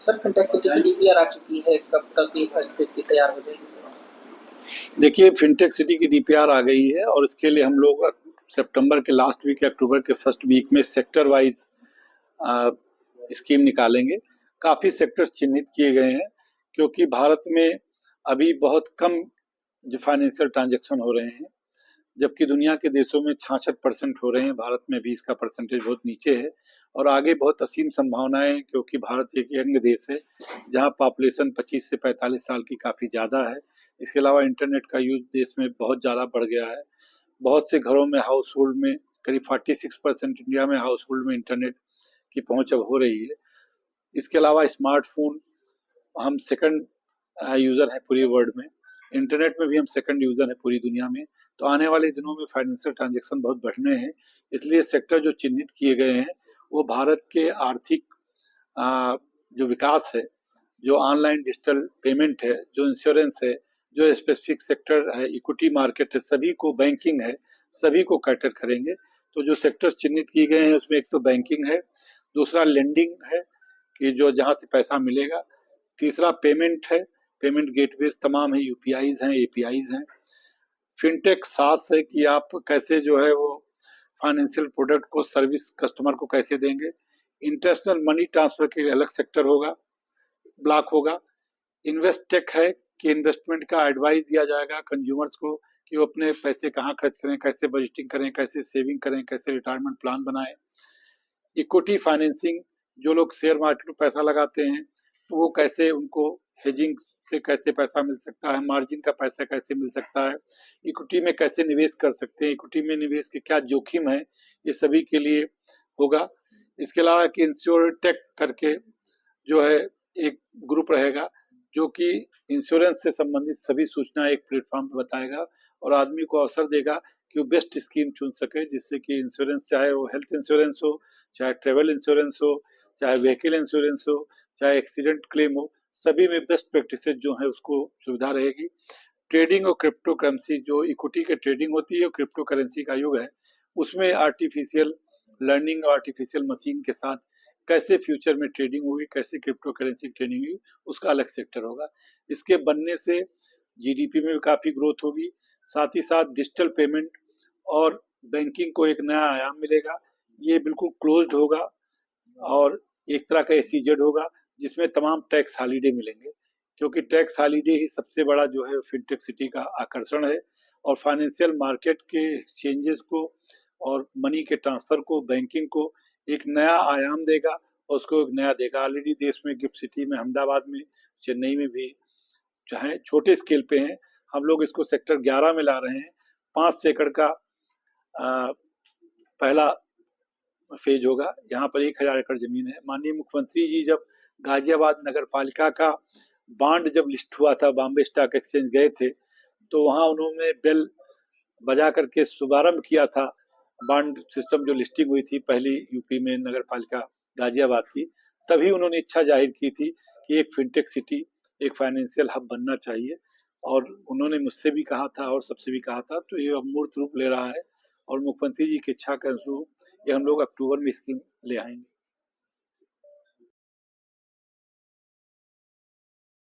Sir fintech city की DPR आ चुकी है, कब तक ये फर्स्ट फेज की तैयार हो जाएगी? देखिए, फिनटेक सिटी की डीपीआर आ गई है और इसके लिए हम लोग सितंबर के लास्ट वीक या अक्टूबर के फर्स्ट वीक में सेक्टर वाइज स्कीम निकालेंगे। काफ़ी सेक्टर्स चिन्हित किए गए हैं क्योंकि भारत में अभी बहुत कम जो फाइनेंशियल ट्रांजैक्शन हो रहे हैं, जबकि दुनिया के देशों में 66% हो रहे हैं, भारत में भी इसका परसेंटेज बहुत नीचे है और आगे बहुत असीम संभावनाएं हैं क्योंकि भारत एक यंग देश है जहां पॉपुलेशन 25 से 45 साल की काफ़ी ज़्यादा है। इसके अलावा इंटरनेट का यूज देश में बहुत ज़्यादा बढ़ गया है। बहुत से घरों में हाउस होल्ड में करीब 46% इंडिया में हाउस होल्ड में इंटरनेट की पहुंच अब हो रही है। इसके अलावा स्मार्टफोन हम सेकंड यूज़र हैं पूरे वर्ल्ड में, इंटरनेट में भी हम सेकंड यूज़र हैं पूरी दुनिया में। तो आने वाले दिनों में फाइनेंशियल ट्रांजैक्शन बहुत बढ़ने हैं, इसलिए सेक्टर जो चिन्हित किए गए हैं वो भारत के आर्थिक जो विकास है, जो ऑनलाइन डिजिटल पेमेंट है, जो इंश्योरेंस है, जो स्पेसिफिक सेक्टर है, इक्विटी मार्केट है, सभी को बैंकिंग है, सभी को कैटर करेंगे। तो जो सेक्टर्स चिन्हित किए गए हैं उसमें एक तो बैंकिंग है, दूसरा लेंडिंग है कि जो जहाँ से पैसा मिलेगा, तीसरा पेमेंट है, पेमेंट गेटवेज तमाम है, यूपीआईज हैं, एपीआईज हैं। फिनटेक सास है कि आप कैसे जो है वो फाइनेंशियल प्रोडक्ट को सर्विस कस्टमर को कैसे देंगे। इंटरनेशनल मनी ट्रांसफर के लिए अलग सेक्टर होगा, ब्लॉक होगा। इन्वेस्टेक है कि इन्वेस्टमेंट का एडवाइस दिया जाएगा कंज्यूमर्स को कि वो अपने पैसे कहाँ खर्च करें, कैसे बजटिंग करें, कैसे सेविंग करें, कैसे रिटायरमेंट प्लान बनाएं। इक्विटी फाइनेंसिंग, जो लोग शेयर मार्केट में पैसा लगाते हैं तो वो कैसे उनको हेजिंग से कैसे पैसा मिल सकता है, मार्जिन का पैसा कैसे मिल सकता है, इक्विटी में कैसे निवेश कर सकते हैं, इक्विटी में निवेश के क्या जोखिम है, ये सभी के लिए होगा। इसके अलावा कि इंश्योरटेक करके जो है एक ग्रुप रहेगा जो कि इंश्योरेंस से संबंधित सभी सूचना एक प्लेटफॉर्म पर बताएगा और आदमी को अवसर देगा कि वो बेस्ट स्कीम चुन सके, जिससे कि इंश्योरेंस चाहे वो हेल्थ इंश्योरेंस हो, चाहे ट्रेवल इंश्योरेंस हो, चाहे व्हीकल इंश्योरेंस हो, चाहे एक्सीडेंट क्लेम हो, सभी में बेस्ट प्रैक्टिसेस जो है उसको सुविधा रहेगी। ट्रेडिंग और क्रिप्टो करेंसी, जो इक्विटी के ट्रेडिंग होती है और क्रिप्टो करेंसी का युग है, उसमें आर्टिफिशियल लर्निंग और आर्टिफिशियल मशीन के साथ कैसे फ्यूचर में ट्रेडिंग होगी, कैसे क्रिप्टो करेंसी ट्रेडिंग होगी, उसका अलग सेक्टर होगा। इसके बनने से जीडीपी में भी काफ़ी ग्रोथ होगी, साथ ही साथ डिजिटल पेमेंट और बैंकिंग को एक नया आयाम मिलेगा। ये बिल्कुल क्लोज्ड होगा और एक तरह का एसीजेड होगा जिसमें तमाम टैक्स हॉलीडे मिलेंगे, क्योंकि टैक्स हॉलीडे ही सबसे बड़ा जो है फिनटेक सिटी का आकर्षण है और फाइनेंशियल मार्केट के एक्सचेंजेस को और मनी के ट्रांसफर को, बैंकिंग को एक नया आयाम देगा और उसको एक नया देगा। ऑलरेडी देश में गिफ्ट सिटी में, अहमदाबाद में, चेन्नई में भी चाहे छोटे स्केल पे हैं, हम लोग इसको सेक्टर 11 में ला रहे हैं। 5 एकड़ का पहला फेज होगा, यहाँ पर 1000 एकड़ जमीन है। माननीय मुख्यमंत्री जी जब गाजियाबाद नगर पालिका का बॉन्ड जब लिस्ट हुआ था, बॉम्बे स्टॉक एक्सचेंज गए थे, तो वहाँ उन्होंने बेल बजा करके शुभारंभ किया था। बॉन्ड सिस्टम जो लिस्टिंग हुई थी पहली यूपी में नगर पालिका गाजियाबाद की, तभी उन्होंने इच्छा जाहिर की थी कि एक फिनटेक सिटी, एक फाइनेंशियल हब बनना चाहिए और उन्होंने मुझसे भी कहा था और सबसे भी कहा था। तो ये अब मूर्त रूप ले रहा है और मुख्यमंत्री जी की इच्छा के अनुरूप ये हम लोग अक्टूबर में स्कीम ले आएंगे।